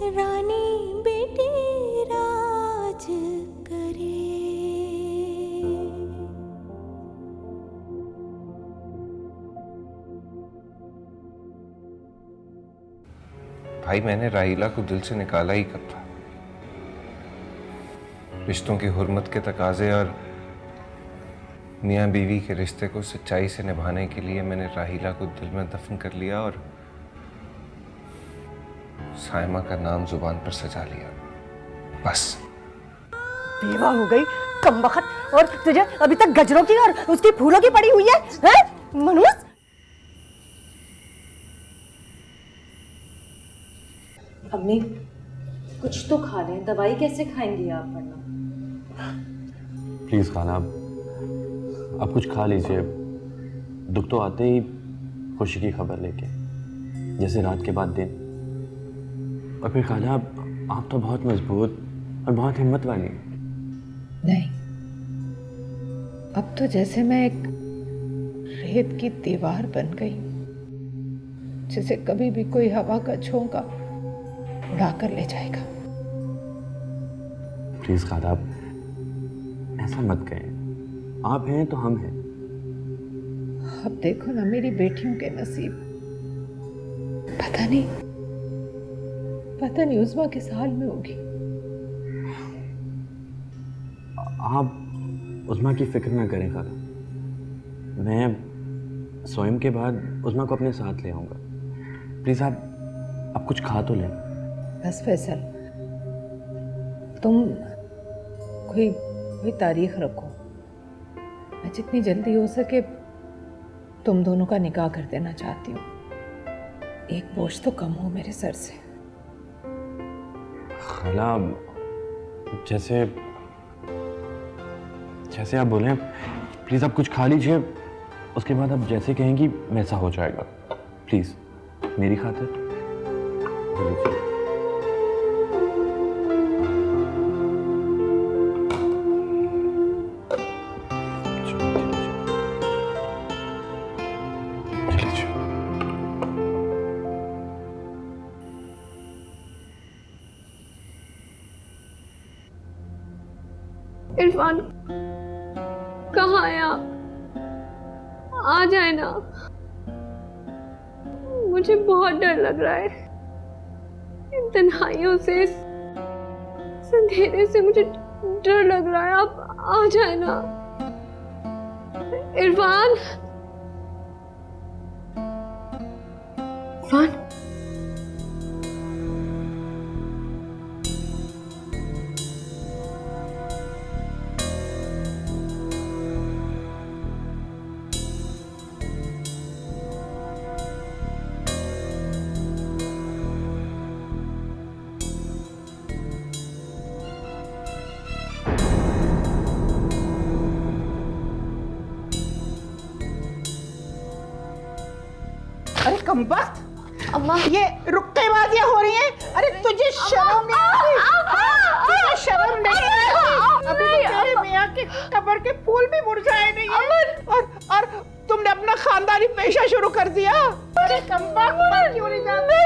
रानी बेटी राज करे। भाई मैंने राहीला को दिल से निकाला ही कब था। रिश्तों की हुर्मत के तकाजे और मियाँ बीवी के रिश्ते को सच्चाई से निभाने के लिए मैंने राहीला को दिल में दफन कर लिया और साइमा का नाम जुबान पर सजा लिया, बस। बेवा हो गई कमबख्त, और तुझे अभी तक गजरों की और उसकी फूलों की पड़ी हुई है, हैं? मनूस। अम्मी कुछ तो खा लें, दवाई कैसे खाएंगी आप वरना? प्लीज खाना, आप कुछ खा लीजिए। दुख तो आते ही खुशी की खबर लेके, जैसे रात के बाद दिन। और फिर खाना, आप तो बहुत मजबूत और बहुत हिम्मत वाली हैं। नहीं, अब तो जैसे मैं एक रेत की दीवार बन गई, जिसे कभी भी कोई हवा का झोंका उड़ा कर ले जाएगा। प्लीज खाना, आप ऐसा मत कहें। आप हैं तो हम हैं। अब देखो ना मेरी बेटियों के नसीब। पता नहीं उस्मा किस हाल में होगी। आप उस्मा की फिक्र ना करें खाला। मैं स्वयं के बाद उस्मा को अपने साथ ले आऊंगा। प्लीज आप कुछ खा तो लें। बस फैसल, तुम कोई तारीख रखो। मैं जितनी जल्दी हो सके तुम दोनों का निकाह कर देना चाहती हूँ। एक बोझ तो कम हो मेरे सर से। खाला, जैसे आप बोलें। प्लीज आप कुछ खा लीजिए, उसके बाद आप जैसे कहेंगी वैसा हो जाएगा। प्लीज मेरी खातिर। इरफान कहाँ है आप? आ जाए ना, मुझे बहुत डर लग रहा है। इन तन्हाइयों से, इस अंधेरे से मुझे डर लग रहा है। आप आ जाए ना इरफान। इरफान, अरे कमबख्त, अम्मा ये रुक्केबाजियां हो रही हैं। अरे तुझे शर्म नहीं आती? तुझे शर्म नहीं आती? अभी तो तेरे मियाँ की कब्र के फूल भी मुरझाए नहीं हैं, और तुमने अपना खानदानी पेशा शुरू कर दिया। अरे कमबख्त, क्यों नहीं जानते?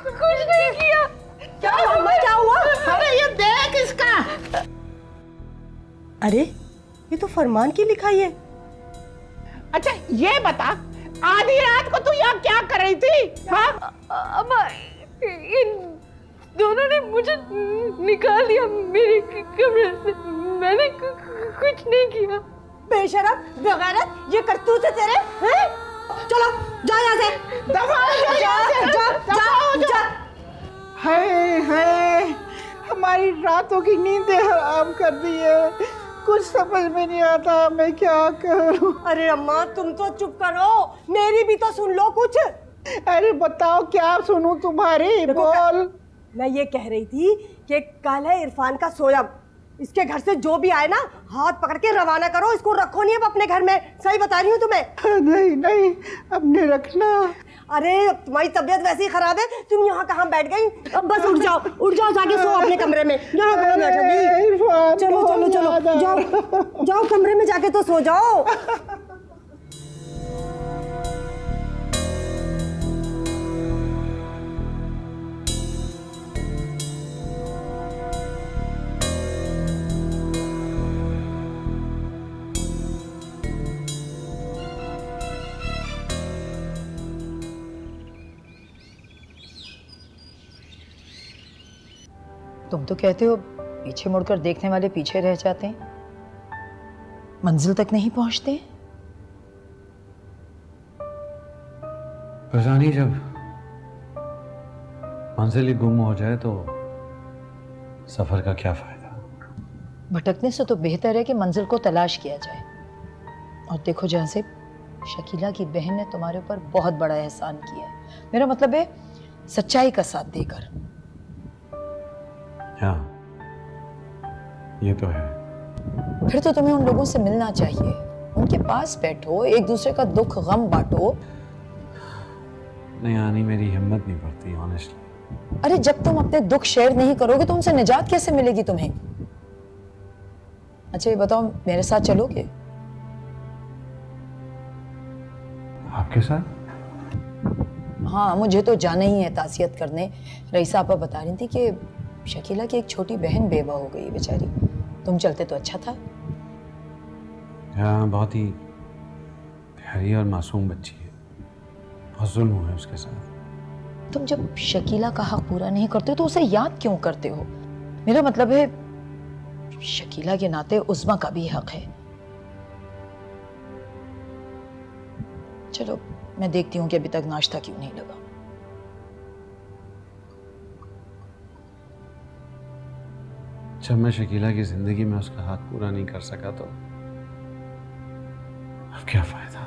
कुछ नहीं किया। क्या हुआ? अरे ये देख इसका। अरे ये तो फरमान की लिखाई है। अच्छा ये बता, आधी रात को तू यहाँ क्या कर रही थी? हाँ? अम्मा, इन दोनों ने मुझे निकाल दिया मेरे कमरे से। मैंने कुछ नहीं किया। बेशरम, बेगैरत, ये करतूत है तेरे, हैं? चलो जा यहाँ से, दफा हो जा। हाय, हमारी रातों की नींदें हराम कर दी है। कुछ समझ में नहीं आता मैं क्या करूं। अरे अम्मा तुम तो चुप करो, मेरी भी तो सुन लो कुछ। अरे बताओ क्या सुनूं तुम्हारी, बोल। मैं ये कह रही थी कि कल है इरफान का सोयब। इसके घर से जो भी आए ना, हाथ पकड़ के रवाना करो। इसको रखो नहीं अब अपने घर में। सही बता रही हूँ तुम्हें। नहीं, अब नहीं रखना। अरे तुम्हारी तबीयत वैसे ही खराब है, तुम यहाँ कहाँ बैठ गई? अब बस उठ जाओ जाके सो अपने कमरे में। यहाँ कहाँ बैठोगी? चलो जाओ कमरे में जाके तो सो जाओ। तुम तो कहते हो पीछे मुड़कर देखने वाले पीछे रह जाते हैं, मंजिल तक नहीं पहुंचते। पता नहीं, जब मंजिल ही गुम हो जाए तो सफर का क्या फायदा। भटकने से तो बेहतर है कि मंजिल को तलाश किया जाए। और देखो जहाँ से शकीला की बहन ने तुम्हारे ऊपर बहुत बड़ा एहसान किया है, मेरा मतलब है सच्चाई का साथ देकर। हाँ, ये तो है। फिर तो तुम्हें उन लोगों से मिलना चाहिए, उनके पास बैठो, एक दूसरे का दुख गम बांटो। नहीं आनी, मेरी हिम्मत नहीं पड़ती ऑनेस्टली। अरे जब तुम अपने दुख शेयर नहीं करोगे तो उनसे निजात कैसे मिलेगी तुम्हें? अच्छा ये बताओ, मेरे साथ चलोगे? आपके साथ? हाँ, मुझे तो जाना ही है ताज़ियत करने। रईसा आपा बता रही थी कि शकीला की एक छोटी बहन बेवा हो गई बेचारी, तुम चलते तो अच्छा था। हाँ, बहुत ही प्यारी और मासूम बच्ची है, बहुत जुल्म हुआ है उसके साथ। तुम जब शकीला का हक पूरा नहीं करते तो उसे याद क्यों करते हो? मेरा मतलब है शकीला के नाते उस्मा का भी हक है। चलो मैं देखती हूँ कि अभी तक नाश्ता क्यों नहीं लगा। जब मैं शकीला की जिंदगी में उसका हक पूरा नहीं कर सका तो अब क्या फायदा।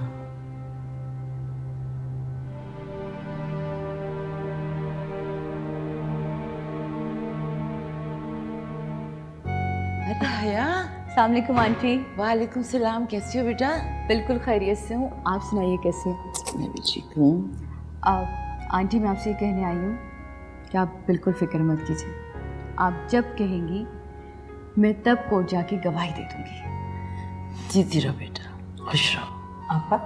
अरे हया, अस्सलाम वालेकुम आंटी। वालेकुम सलाम, कैसी हो बेटा? बिल्कुल खैरियत से हूँ, आप सुनाइए कैसे हैं? मैं भी ठीक हूँ। आंटी मैं आपसे ये कहने आई हूँ कि आप बिल्कुल फिक्र मत कीजिए, आप जब कहेंगी मैं तब कोर्ट जाके गवाही दे दूँगी। जीती रहो बेटा, खुश रहो। आपा,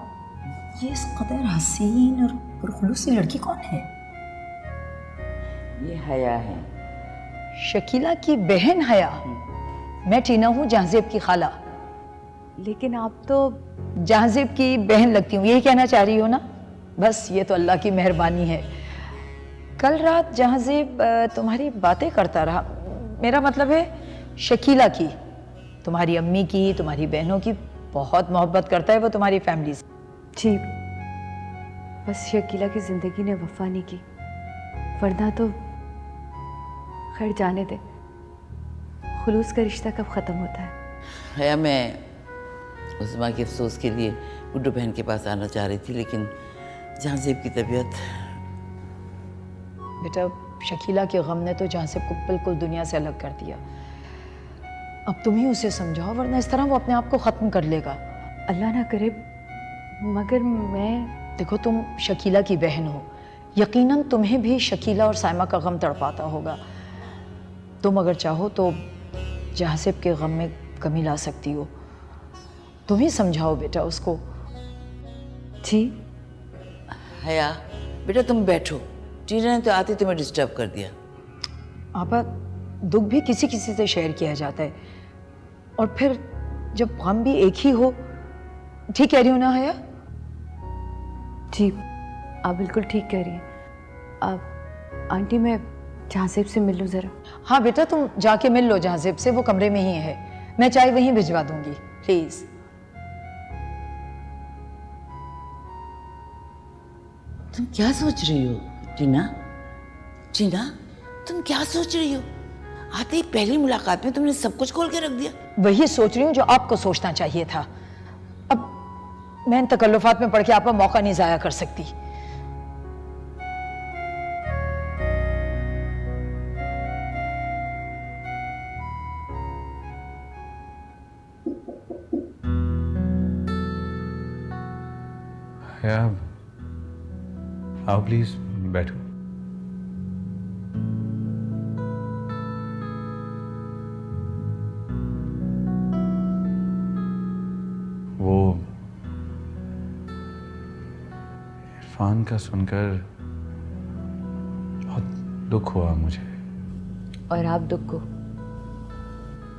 ये इस कदर हसीन और पुरखुलूसी लड़की कौन है? ये हया है। शकीला की बहन हया। मैं टीना हूँ, जहांजेब की खाला। लेकिन आप तो जहांजेब की बहन लगती हूँ, यही कहना चाह रही हो ना? बस ये तो अल्लाह की मेहरबानी है। कल रात जहांजेब तुम्हारी बातें करता रहा, मेरा मतलब है शकीला की, तुम्हारी अम्मी की, तुम्हारी बहनों की बहुत मोहब्बत करता है वो तुम्हारी फैमिली से। जी, बस शकीला की ज़िंदगी ने वफा नहीं की, वरना तो खैर जाने दे, खुलूस का रिश्ता कब ख़त्म होता है। हया, मैं उस्मा के अफसोस के लिए गुड्डू बहन के पास आना चाह रही थी, लेकिन जहांजेब की तबीयत। बेटा शकीला के गम ने तो जहांजेब को बिल्कुल दुनिया से अलग कर दिया। अब तुम ही उसे समझाओ, वरना इस तरह वो अपने आप को ख़त्म कर लेगा। अल्लाह ना करे, मगर मैं। देखो तुम शकीला की बहन हो, यकीनन तुम्हें भी शकीला और साइमा का गम तड़पाता होगा। तुम अगर चाहो तो जहांजेब के गम में कमी ला सकती हो। तुम ही समझाओ बेटा उसको। जी हया बेटा, तुम बैठो, टीना ने तो आते तुम्हें डिस्टर्ब कर दिया। आपा, दुख भी किसी किसी से शेयर किया जाता है, और फिर जब गम भी एक ही हो। ठीक कह रही हूँ ना हया? जी, आप बिल्कुल ठीक कह रही हैं। आप आंटी, मैं जहांजेब से मिल लूँ ज़रा? हाँ बेटा, तुम जाके मिल लो जहांजेब से, वो कमरे में ही है। मैं चाय वहीं भिजवा दूंगी, प्लीज। तुम क्या सोच रही हो टीना? टीना, तुम क्या सोच रही हो? आते ही पहली मुलाकात में तुमने सब कुछ खोल के रख दिया। वही सोच रही हूँ जो आपको सोचना चाहिए था। अब मैं इन तकल्लुफात में पड़ के आपका मौका नहीं जाया कर सकती। हया, आओ प्लीज, बैठो। वो इरफान का सुनकर बहुत दुख हुआ मुझे। और आप दुख को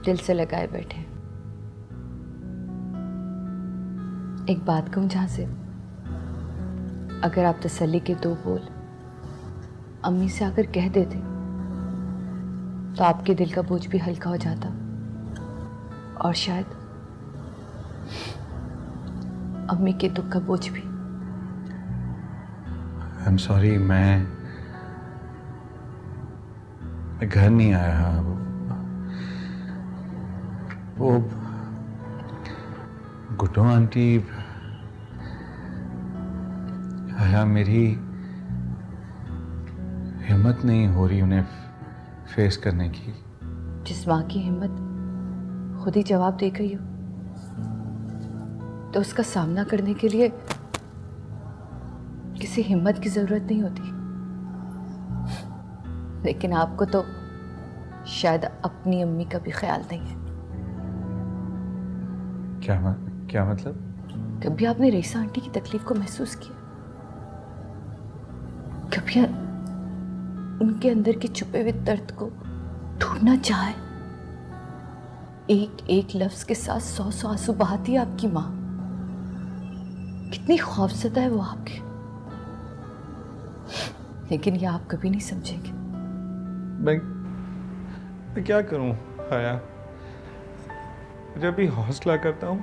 दिल से लगाए बैठे। एक बात कहूँ जहांजेब, अगर आप तसल्ली के दो बोल अम्मी से आकर कह देते तो आपके दिल का बोझ भी हल्का हो जाता, और शायद अम्मी के दुख का बोझ भी। आई एम सॉरी, मैं घर नहीं आया। वो गुड्डू आंटी आया, मेरी हिम्मत नहीं हो रही उन्हें फेस करने की। जिस माँ की हिम्मत खुद ही जवाब दे गई हो, तो उसका सामना करने के लिए किसी हिम्मत की जरूरत नहीं होती। लेकिन आपको तो शायद अपनी अम्मी का भी ख्याल नहीं है। क्या मतलब? कभी आपने रईसा आंटी की तकलीफ को महसूस किया? कभी उनके अंदर के छुपे हुए दर्द को ढूंढना चाहे? एक एक लफ्ज के साथ 100 आंसू बहाती है आपकी माँ। कितनी खौफजदा है वो आपके। लेकिन ये आप कभी नहीं समझेंगे। मैं क्या करूं हाया? जब भी हौसला करता हूं,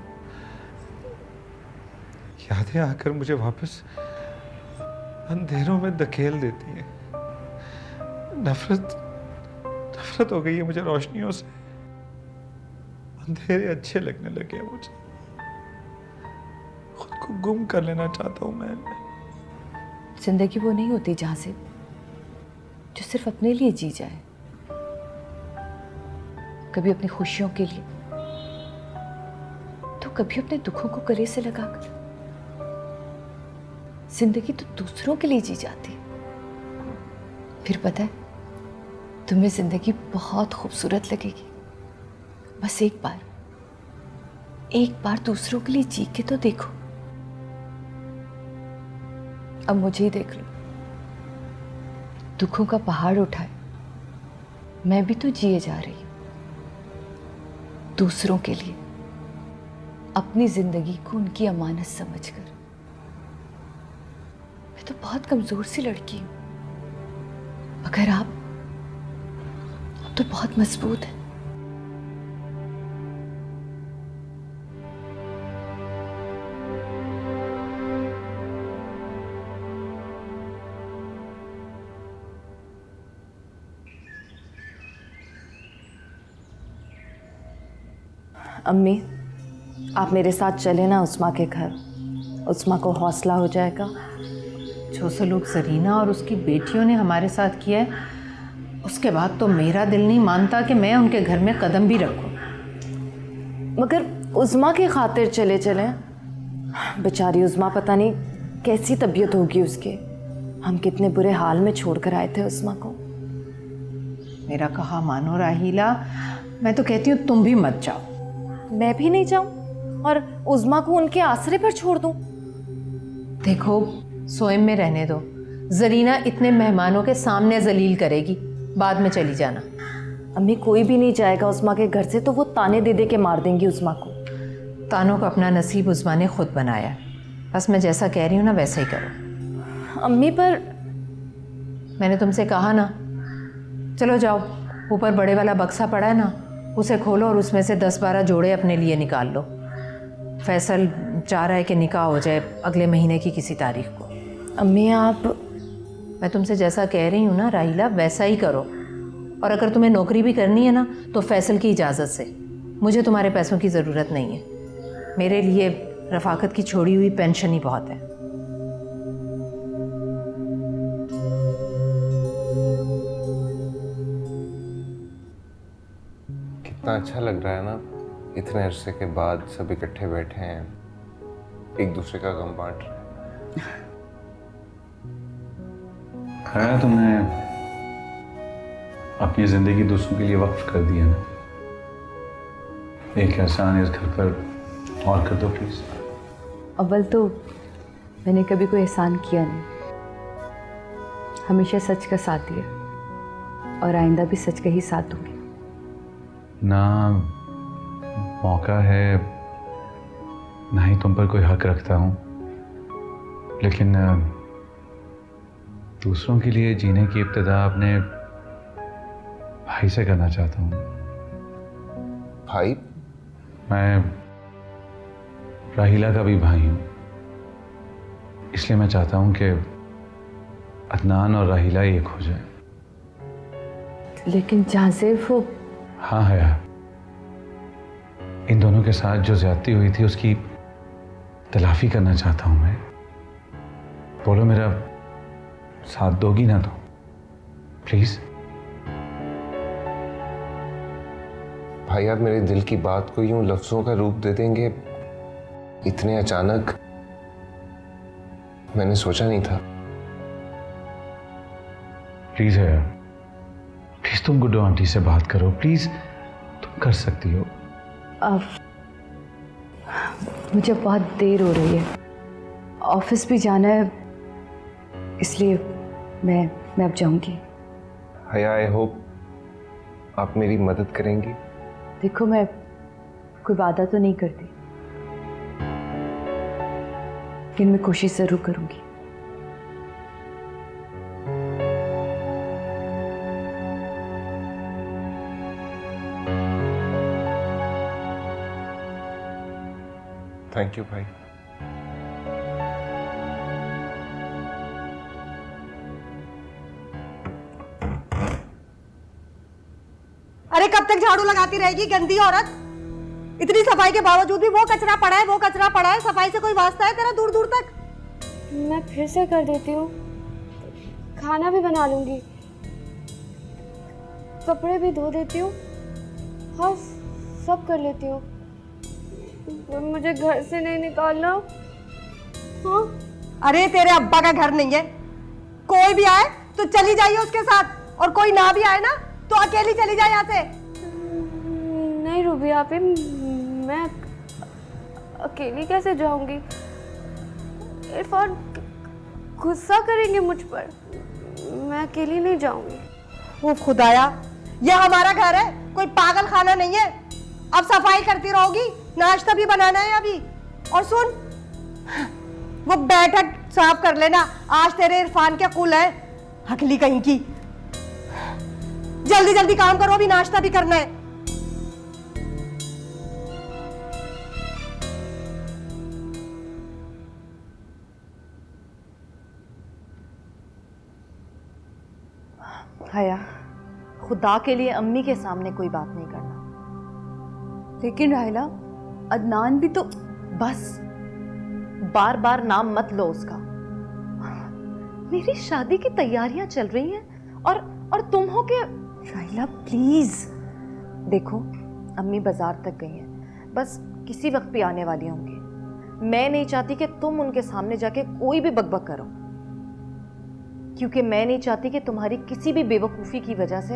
यादें आकर मुझे वापस अंधेरों में धकेल देती हैं। नफरत हो गई है मुझे रोशनियों से। अंधेरे अच्छे लगने लगे हैं मुझे। खुद को गुम कर लेना चाहता हूं मैं। जिंदगी वो नहीं होती जहां से जो सिर्फ अपने लिए जी जाए। कभी अपनी खुशियों के लिए, तो कभी अपने दुखों को गले से लगाकर। जिंदगी तो दूसरों के लिए जी जाती है। फिर पता है, तुम्हें जिंदगी बहुत खूबसूरत लगेगी। बस एक बार दूसरों के लिए जी के तो देखो। अब मुझे ही देख लो, दुखों का पहाड़ उठाए मैं भी तो जिए जा रही हूं, दूसरों के लिए, अपनी जिंदगी को उनकी अमानत समझकर। मैं तो बहुत कमजोर सी लड़की हूं, मगर आप तो बहुत मजबूत है। अम्मी, आप मेरे साथ चले ना उस्मा के घर। उस्मा को हौसला हो जाएगा। जो सलूक जरीना और उसकी बेटियों ने हमारे साथ किया है, उसके बाद तो मेरा दिल नहीं मानता कि मैं उनके घर में कदम भी रखूं। मगर उस्मा की खातिर चले चलें। बेचारी उस्मा, पता नहीं कैसी तबीयत होगी उसके। हम कितने बुरे हाल में छोड़ कर आए थे उस्मा को। मेरा कहा मानो राहीला, मैं तो कहती हूँ तुम भी मत जाओ। मैं भी नहीं जाऊं और उस्मा को उनके आसरे पर छोड़ दूं? देखो, सोएम में रहने दो। जरीना इतने मेहमानों के सामने जलील करेगी, बाद में चली जाना। अम्मी, कोई भी नहीं जाएगा उस्मा के घर से, तो वो ताने दे दे के मार देंगी उस्मा को। तानों का अपना नसीब उस्मा ने खुद बनाया। बस मैं जैसा कह रही हूँ ना वैसा ही करो। अम्मी, पर मैंने तुमसे कहा ना। चलो जाओ, ऊपर बड़े वाला बक्सा पड़ा है ना, उसे खोलो और उसमें से 10-12 जोड़े अपने लिए निकाल लो। फैसल चाह रहा है कि निकाह हो जाए अगले महीने की किसी तारीख को। अम्मी, आप, मैं तुमसे जैसा कह रही हूँ ना राहीला, वैसा ही करो। और अगर तुम्हें नौकरी भी करनी है ना, तो फैसल की इजाज़त से। मुझे तुम्हारे पैसों की ज़रूरत नहीं है। मेरे लिए रफ़ाकत की छोड़ी हुई पेंशन ही बहुत है। कितना अच्छा लग रहा है ना, इतने अरसे के बाद सब इकट्ठे बैठे हैं, एक दूसरे का गम बांट रहे हैं। खैर, तुमने अपनी जिंदगी दूसरों के लिए वक्फ कर दी है ना। एक एहसान इस घर पर और कर दो प्लीज। अव्वल तो मैंने कभी कोई एहसान किया नहीं, हमेशा सच का साथ दिया, और आइंदा भी सच का ही साथ दूंगी। ना मौका है, ना ही तुम पर कोई हक रखता हूँ, लेकिन दूसरों के लिए जीने की इब्तिदा आपने भाई से करना चाहता हूँ। भाई? मैं राहिला का भी भाई हूँ, इसलिए मैं चाहता हूँ कि अदनान और राहिला एक हो जाए। लेकिन जाज़ेब वो हाँ हया, इन दोनों के साथ जो ज्यादती हुई थी उसकी तलाफी करना चाहता हूं मैं। बोलो मेरा साथ दोगी ना तो प्लीज? भाई आप मेरे दिल की बात को यूं लफ्जों का रूप दे देंगे इतने अचानक, मैंने सोचा नहीं था। प्लीज हया, प्लीज तुम गुड्डू आंटी से बात करो, प्लीज तुम कर सकती हो। अब मुझे बहुत देर हो रही है, ऑफिस भी जाना है, इसलिए मैं अब जाऊंगी। हया आई होप आप मेरी मदद करेंगी। देखो मैं कोई वादा तो नहीं करती, लेकिन मैं कोशिश जरूर करूंगी। थैंक यू भाई। अरे कब तक झाड़ू लगाती रहेगी गंदी औरत? इतनी सफाई के बावजूद भी वो कचरा पड़ा है, वो कचरा पड़ा है। सफाई से कोई वास्ता है तेरा दूर दूर तक? मैं फिर से कर देती हूँ, खाना भी बना लूंगी, कपड़े भी धो देती हूँ, हाँ सब कर लेती हूँ। मुझे घर से नहीं निकालना। हाँ? अरे तेरे अब्बा का घर नहीं है, कोई भी आए तो चली जाइए उसके साथ, और कोई ना भी आए ना तो अकेली चली जाए यहाँ से। नहीं रूबी आपी, मैं अकेली कैसे जाऊंगी? इरफान गुस्सा करेंगे मुझ पर, मैं अकेली नहीं जाऊंगी। वो खुदाया, ये हमारा घर है, कोई पागल खाना नहीं है। अब सफाई करती रहोगी, नाश्ता भी बनाना है अभी। और सुन, वो बैठक साफ कर लेना, आज तेरे इरफान के कुल है, हकली कहीं की। जल्दी जल्दी काम करो, अभी नाश्ता भी करना है। हया, खुदा के लिए अम्मी के सामने कोई बात नहीं करना। लेकिन राहिला, अदनान भी तो बस बार बार नाम मत लो उसका। मेरी शादी की तैयारियां चल रही हैं और तुम हो के। राहिला प्लीज देखो, अम्मी बाजार तक गई हैं, बस किसी वक्त भी आने वाली होंगी। मैं नहीं चाहती कि तुम उनके सामने जाके कोई भी बकबक करो, क्योंकि मैं नहीं चाहती कि तुम्हारी किसी भी बेवकूफ़ी की वजह से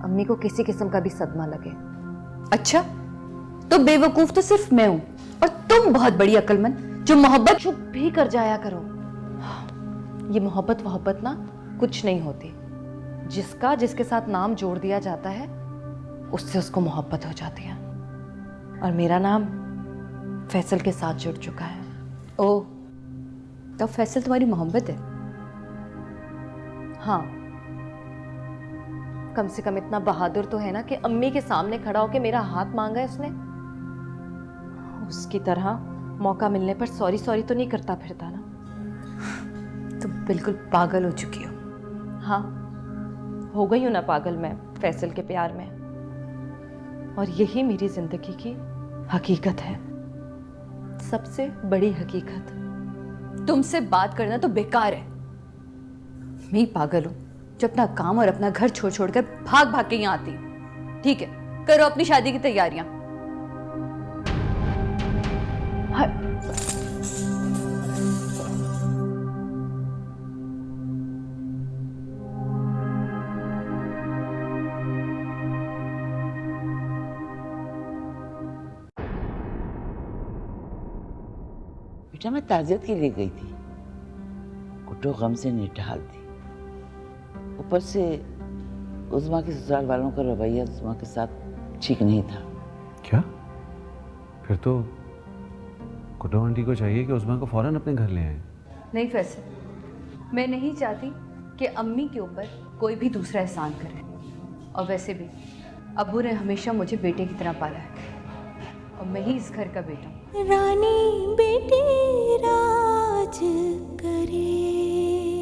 अम्मी को किसी किस्म का भी सदमा लगे। अच्छा, तो बेवकूफ़ तो सिर्फ मैं हूं और तुम बहुत बड़ी अक्लमंद जो मोहब्बत चुप भी कर जाया करो। ये मोहब्बत ना कुछ नहीं होती। जिसके साथ नाम जोड़ दिया जाता है उससे उसको मोहब्बत हो जाती है, और मेरा नाम फैसल के साथ जुड़ चुका है। ओह, तो फैसल तुम्हारी मोहब्बत है? हाँ, कम से कम इतना बहादुर तो है ना कि अम्मी के सामने खड़ा होकर मेरा हाथ मांगा है उसने। उसकी तरह मौका मिलने पर सॉरी सॉरी तो नहीं करता फिरता ना। तुम बिल्कुल पागल हो चुकी हो। हाँ, हो गई हूं ना पागल मैं फैसल के प्यार में, और यही मेरी जिंदगी की हकीकत है, सबसे बड़ी हकीकत। तुमसे बात करना तो बेकार है। मैं ही पागल हूं जो अपना काम और अपना घर छोड़ छोड़कर भाग भाग के यहाँ आती हूं। ठीक है, करो अपनी शादी की तैयारियां। बेटा मैं ताज़ियत के लिए गई थी, गुड्डू गम से निढाल थी, ऊपर से उज़्मा के ससुराल वालों का रवैया उज़्मा के साथ ठीक नहीं था। क्या? फिर तो गुड्डू आंटी को चाहिए कि उज़्मा को फौरन अपने घर ले आए। नहीं फैसल, मैं नहीं चाहती कि अम्मी के ऊपर कोई भी दूसरा एहसान करे। और वैसे भी अब्बू ने हमेशा मुझे बेटे की तरह पाला है और मैं ही इस घर का बेटा हूँ। रानी बेटी राज करे।